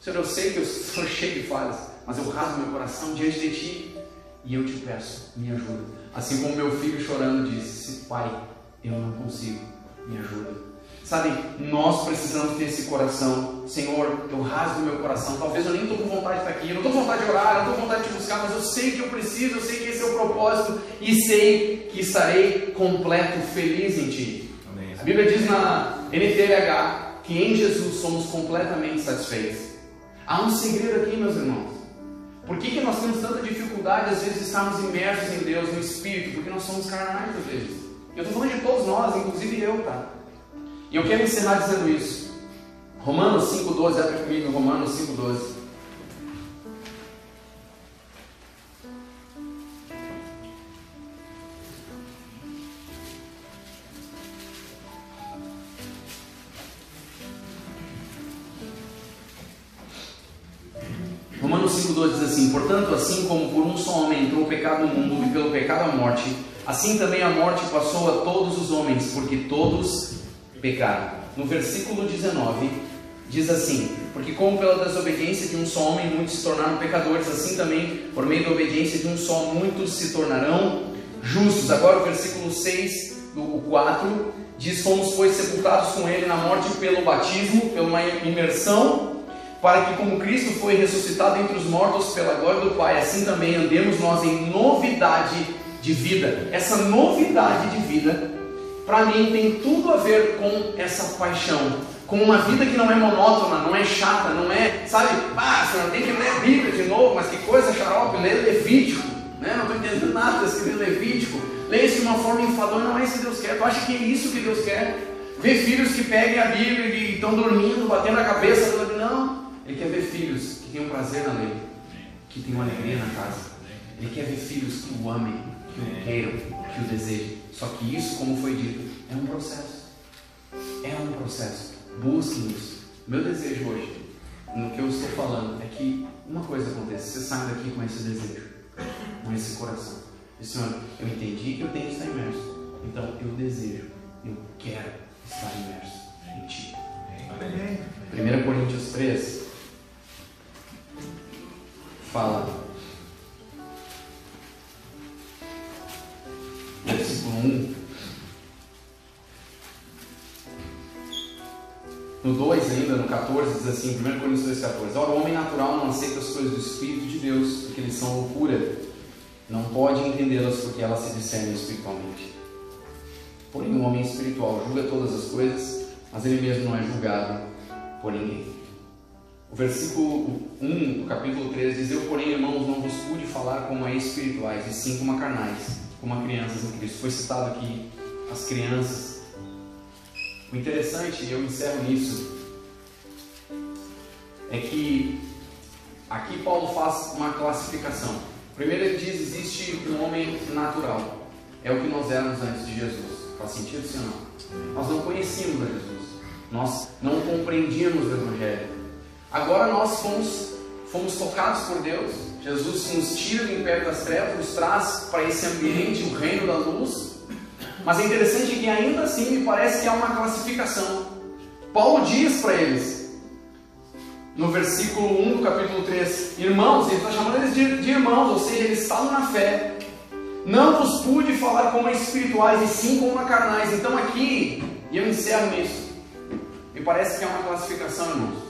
Senhor, eu sei que eu sou cheio de falhas, mas eu rasgo meu coração diante de Ti e eu te peço, me ajuda. Assim como meu filho chorando disse, Pai, eu não consigo, me ajuda. Sabe, nós precisamos ter esse coração. Senhor, eu rasgo meu coração. Talvez eu nem estou com vontade de estar aqui, eu não estou com vontade de orar, eu não estou com vontade de te buscar, mas eu sei que eu preciso, eu sei que esse é o propósito e sei que estarei completo, feliz em Ti. Amém. A Bíblia diz na NTLH que em Jesus somos completamente satisfeitos. Há um segredo aqui, meus irmãos. Por que nós temos tanta dificuldade às vezes de estarmos imersos em Deus, no Espírito? Porque nós somos carnais às vezes. Eu estou falando de todos nós, inclusive eu, tá? E eu quero encerrar dizendo isso. Romanos 5,12, abre comigo, Romanos 5,12. Romanos 5,12 diz assim, portanto, assim como por um só homem entrou o pecado no mundo e pelo pecado a morte, assim também a morte passou a todos os homens, porque todos pecaram. No versículo 19, diz assim: porque como pela desobediência de um só homem muitos se tornaram pecadores, assim também por meio da obediência de um só muitos se tornarão justos. Agora o versículo 6, do 4, diz: fomos pois sepultados com ele na morte pelo batismo, pela uma imersão, para que como Cristo foi ressuscitado entre os mortos pela glória do Pai, assim também andemos nós em novidade de vida. Essa novidade de vida, para mim, tem tudo a ver com essa paixão, com uma vida que não é monótona, não é chata, não é, sabe, senhor, tem que ler a Bíblia de novo, mas que coisa xarope, ler Levítico, né? Não estou entendendo nada desse Levítico, ler isso de uma forma enfadonha, não é isso que Deus quer. Tu acha que é isso que Deus quer? Ver filhos que peguem a Bíblia e estão dormindo, batendo a cabeça, não, Ele quer ver filhos que tenham prazer na lei, que tenham alegria na casa. Ele quer ver filhos que o amem, que o queiram, que o desejem. Só que isso, como foi dito, é um processo. É um processo. Busquem isso. Meu desejo hoje, no que eu estou falando, é que uma coisa aconteça. Você sai daqui com esse desejo, com esse coração. E, Senhor, eu entendi que eu tenho que estar imerso. Então eu desejo, eu quero estar imerso em Ti. 1 Coríntios 3 fala, versículo 1, no 2 ainda, no 14, diz assim, 1 Coríntios 2, 14: ora, o homem natural não aceita as coisas do Espírito de Deus, porque eles são loucura, não pode entendê-las, porque elas se discernem espiritualmente. Porém, o homem espiritual julga todas as coisas, mas ele mesmo não é julgado por ninguém. O versículo 1 do capítulo 3 diz: eu, porém, irmãos, não vos pude falar como a espirituais, e sim como a carnais, como a crianças em Cristo. Foi citado aqui as crianças. O interessante, e eu encerro nisso, é que aqui Paulo faz uma classificação. Primeiro ele diz: existe um homem natural, é o que nós éramos antes de Jesus. Faz sentido, sim ou não? Nós não conhecíamos a Jesus, nós não compreendíamos o Evangelho. Agora nós fomos tocados por Deus. Jesus nos tira do império das trevas, nos traz para esse ambiente, o reino da luz. Mas é interessante que ainda assim me parece que há uma classificação. Paulo diz para eles, no versículo 1 do capítulo 3, irmãos, ele está chamando eles de irmãos, ou seja, eles estavam na fé. Não vos pude falar como a espirituais, e sim como a carnais. Então aqui, e eu encerro nisso, me parece que há uma classificação, irmãos,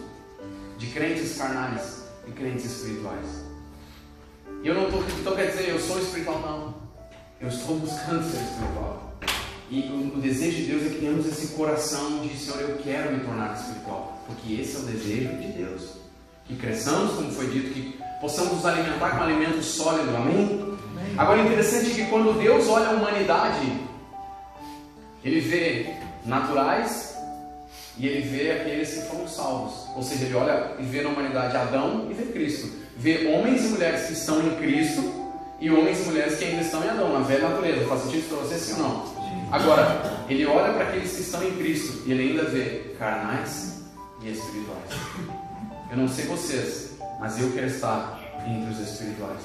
de crentes carnais e crentes espirituais. E eu não estou, então quer dizer, eu sou espiritual, não. Eu estou buscando ser espiritual. E o desejo de Deus é que tenhamos esse coração de: Senhor, eu quero me tornar espiritual, porque esse é o desejo de Deus. Que cresçamos, como foi dito, que possamos nos alimentar com alimento sólido, amém? Agora é interessante que quando Deus olha a humanidade, Ele vê naturais e Ele vê aqueles que foram salvos. Ou seja, Ele olha e vê na humanidade Adão e vê Cristo. Vê homens e mulheres que estão em Cristo e homens e mulheres que ainda estão em Adão, na velha natureza. Faz sentido para você, sim ou não? Agora, Ele olha para aqueles que estão em Cristo e Ele ainda vê carnais e espirituais. Eu não sei vocês, mas eu quero estar entre os espirituais.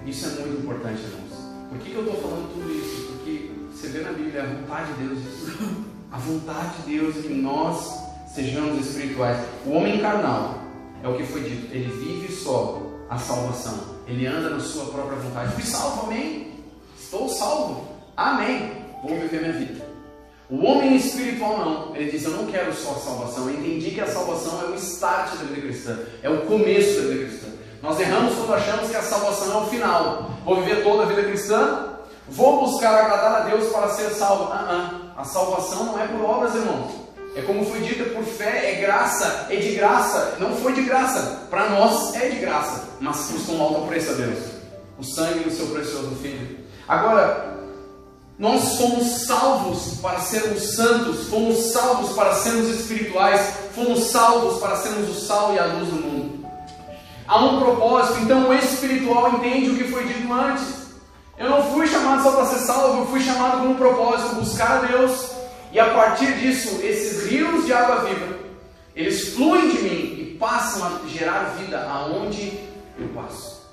Isso é muito importante, irmãos. Por que eu estou falando tudo isso? Porque você vê na Bíblia a vontade de Deus isso. A vontade de Deus é que nós sejamos espirituais. O homem carnal, é o que foi dito, ele vive só a salvação. Ele anda na sua própria vontade. Fui salvo, amém? Estou salvo, amém? Vou viver minha vida. O homem espiritual não. Ele diz: eu não quero só a salvação. Eu entendi que a salvação é o start da vida cristã, é o começo da vida cristã. Nós erramos quando achamos que a salvação é o final. Vou viver toda a vida cristã, vou buscar agradar a Deus para ser salvo. A salvação não é por obras, irmãos. É como foi dito, é por fé, é graça, é de graça. Não foi de graça, para nós é de graça, mas custa um alto preço a Deus, o sangue do seu precioso Filho. Agora, nós somos salvos para sermos santos, fomos salvos para sermos espirituais, fomos salvos para sermos o sal e a luz do mundo. Há um propósito. Então o espiritual entende o que foi dito antes. Eu não fui chamado só para ser salvo, eu fui chamado com um propósito: buscar a Deus. E a partir disso, esses rios de água viva, eles fluem de mim e passam a gerar vida aonde eu passo.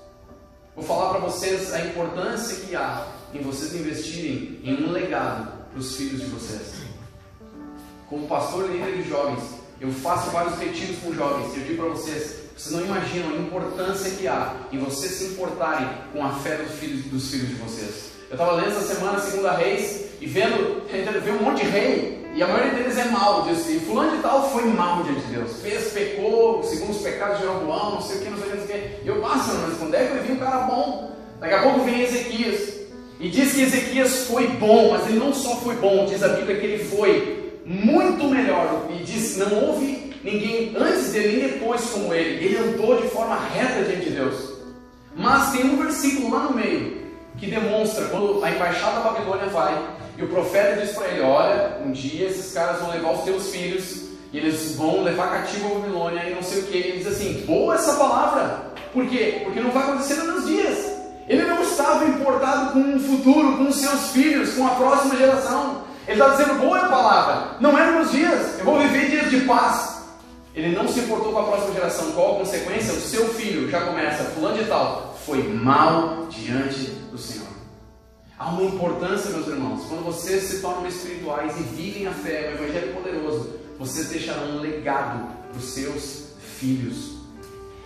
Vou falar para vocês a importância que há em vocês investirem em um legado para os filhos de vocês. Como pastor líder de jovens, eu faço vários retiros com jovens e eu digo para vocês, vocês não imaginam a importância que há em vocês se importarem com a fé dos filhos de vocês. Eu estava lendo essa semana 2 Reis e vendo um monte de rei, e a maioria deles é mau, diz assim, fulano de tal foi mau diante de Deus, pecou, segundo os pecados de Jeroboão, não sei o que, não sei o que. E eu passo, mas quando é que eu vi um cara bom? Daqui a pouco vem Ezequias, e diz que Ezequias foi bom, mas ele não só foi bom, diz a Bíblia que ele foi muito melhor, e diz, não houve ninguém antes dele nem depois como ele andou de forma reta diante de Deus. Mas tem um versículo lá no meio, que demonstra, quando a embaixada da Babilônia vai, e o profeta diz para ele, olha, um dia esses caras vão levar os teus filhos, e eles vão levar cativo a Babilônia, e não sei o que, ele diz assim, boa essa palavra, por quê? Porque não vai acontecer nos meus dias. Ele não estava importado com o futuro, com os seus filhos, com a próxima geração. Ele está dizendo, boa a palavra, não é nos meus dias, eu vou viver dias de paz. Ele não se importou com a próxima geração. Qual a consequência? O seu filho já começa, fulano de tal, foi mal diante do Senhor. Há uma importância, meus irmãos, quando vocês se tornam espirituais e vivem a fé, o Evangelho poderoso, vocês deixarão um legado para os seus filhos.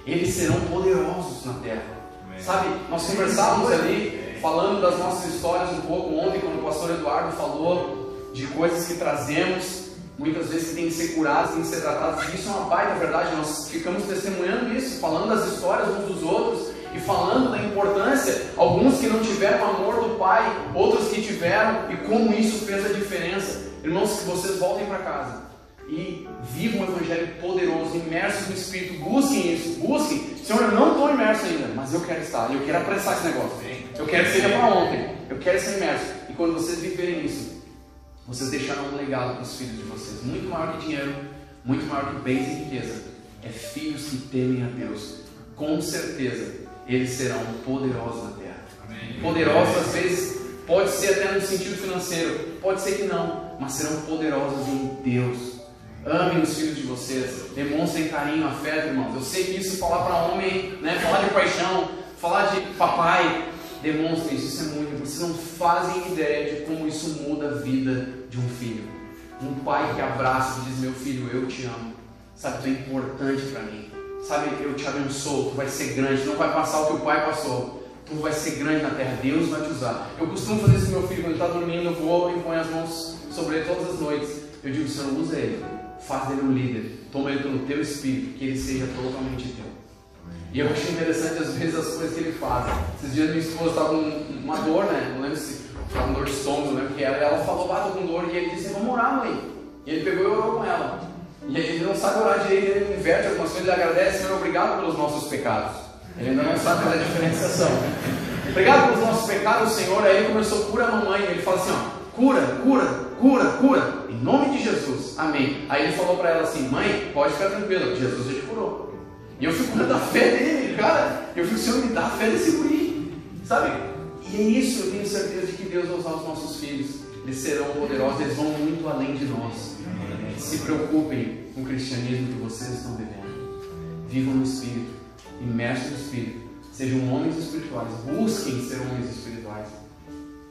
Eles serão poderosos na terra. Amém. Sabe, nós conversávamos ali, falando das nossas histórias um pouco ontem, quando o pastor Eduardo falou de coisas que trazemos, muitas vezes que tem que ser curadas, tem que ser tratadas. Isso é uma baita verdade, nós ficamos testemunhando isso, falando das histórias uns dos outros e falando da importância, alguns que não tiveram o amor do Pai, outros que tiveram, e como isso fez a diferença. Irmãos, que vocês voltem para casa e vivam um Evangelho poderoso, imersos no Espírito, busquem isso, busquem. Senhor, eu não estou imerso ainda, mas eu quero estar, eu quero apressar esse negócio, eu quero que seja para ontem, eu quero ser imerso. E quando vocês viverem isso, vocês deixarão um legado para os filhos de vocês, muito maior que dinheiro, muito maior que bens e riqueza. É filhos que temem a Deus. Com certeza, eles serão poderosos na terra. Amém. Poderosos, às vezes, pode ser até no sentido financeiro, pode ser que não, mas serão poderosos em Deus. Amem os filhos de vocês, demonstrem carinho, afeto, irmãos. Eu sei que isso falar para homem, né, falar de paixão, falar de papai, demonstrem isso é muito, vocês não fazem ideia de como isso muda a vida de um filho. Um pai que abraça e diz, meu filho, eu te amo, sabe, tu é importante para mim, sabe, eu te abençoo, tu vai ser grande, não vai passar o que o pai passou, tu vai ser grande na terra, Deus vai te usar. Eu costumo fazer isso com meu filho, quando ele está dormindo, eu vou e ponho as mãos sobre ele todas as noites, eu digo, Senhor, usa ele, faz dele um líder, toma ele pelo teu espírito, que ele seja totalmente teu. E eu acho interessante às vezes as coisas que ele faz. Esses dias minha esposa estava com uma dor, né? Não lembro se estava com dor de estômago, não lembro o que era. E ela falou, tô com dor. E ele disse, vamos orar, mãe. E ele pegou e orou com ela. E ele não sabe orar direito, ele inverte algumas coisas, ele agradece, Senhor, obrigado pelos nossos pecados. Ele ainda não sabe fazer a diferenciação. Obrigado pelos nossos pecados, Senhor. Aí ele começou, cura a mamãe. Ele fala assim, ó, cura, cura, cura, cura. Em nome de Jesus. Amém. Aí ele falou para ela assim, mãe, pode ficar tranquila, Jesus já te curou. E eu fico com a fé dele, cara. Eu fico, Senhor, me dá a fé desse guri, sabe? E é isso, eu tenho certeza de que Deus vai usar os nossos filhos. Eles serão poderosos, eles vão muito além de nós. Se preocupem com o cristianismo que vocês estão vivendo. Vivam no Espírito, imersos no Espírito. Sejam homens espirituais, busquem ser homens espirituais.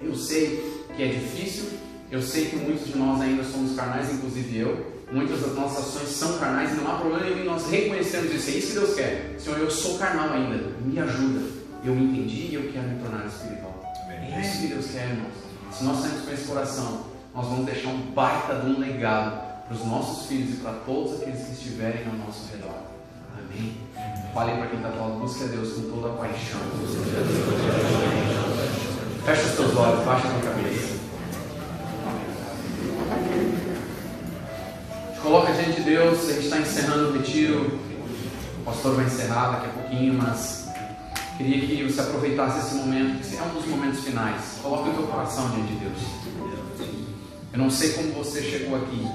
Eu sei que é difícil, eu sei que muitos de nós ainda somos carnais, inclusive eu. Muitas das nossas ações são carnais e não há problema nenhum em nós reconhecermos isso. É isso que Deus quer. Senhor, eu sou carnal ainda, me ajuda. Eu entendi e eu quero me tornar espiritual. É isso que Deus quer, irmãos. Se nós temos com esse coração, nós vamos deixar um baita de um legado para os nossos filhos e para todos aqueles que estiverem ao nosso redor. Amém? Falem para quem está falando, busque a Deus com toda a paixão. Fecha os teus olhos, baixa a tua cabeça. Coloca diante de Deus, a gente está encerrando o retiro, o pastor vai encerrar daqui a pouquinho, mas queria que você aproveitasse esse momento, que é um dos momentos finais. Coloca o teu coração diante de Deus. Eu não sei como você chegou aqui,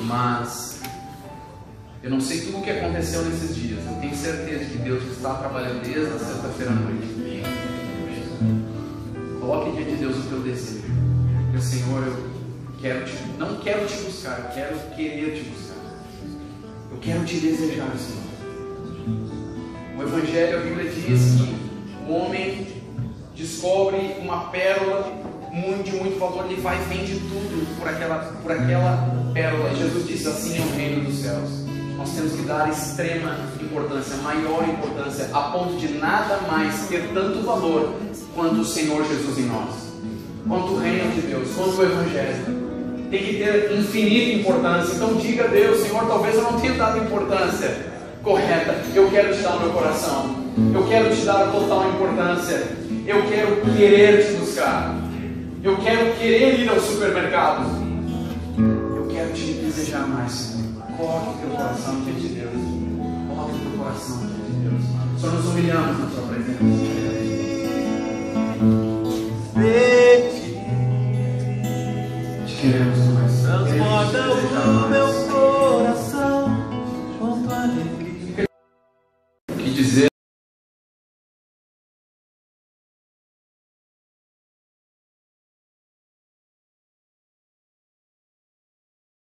mas eu não sei tudo o que aconteceu nesses dias. Eu tenho certeza que Deus está trabalhando desde a sexta-feira à noite. Coloque diante de Deus o teu desejo. Meu Senhor, eu não quero te buscar, eu quero querer te buscar. Eu quero te desejar, Senhor. O Evangelho, a Bíblia diz que o homem descobre uma pérola de muito valor, ele vai e vende tudo por aquela pérola. E Jesus diz: assim é o reino dos céus. Nós temos que dar extrema importância, maior importância, a ponto de nada mais ter tanto valor quanto o Senhor Jesus em nós, quanto o reino de Deus, quanto o Evangelho. Tem que ter infinita importância. Então diga a Deus: Senhor, talvez eu não tenha dado importância correta, eu quero te dar o meu coração, eu quero te dar a total importância, eu quero querer te buscar, eu quero querer ir ao supermercado, eu quero te desejar mais, Senhor. Coloque o teu coração diante de Deus, coloque o teu coração diante de Deus. Só nos humilhamos na tua presença. Te queremos mais. Transporta o meu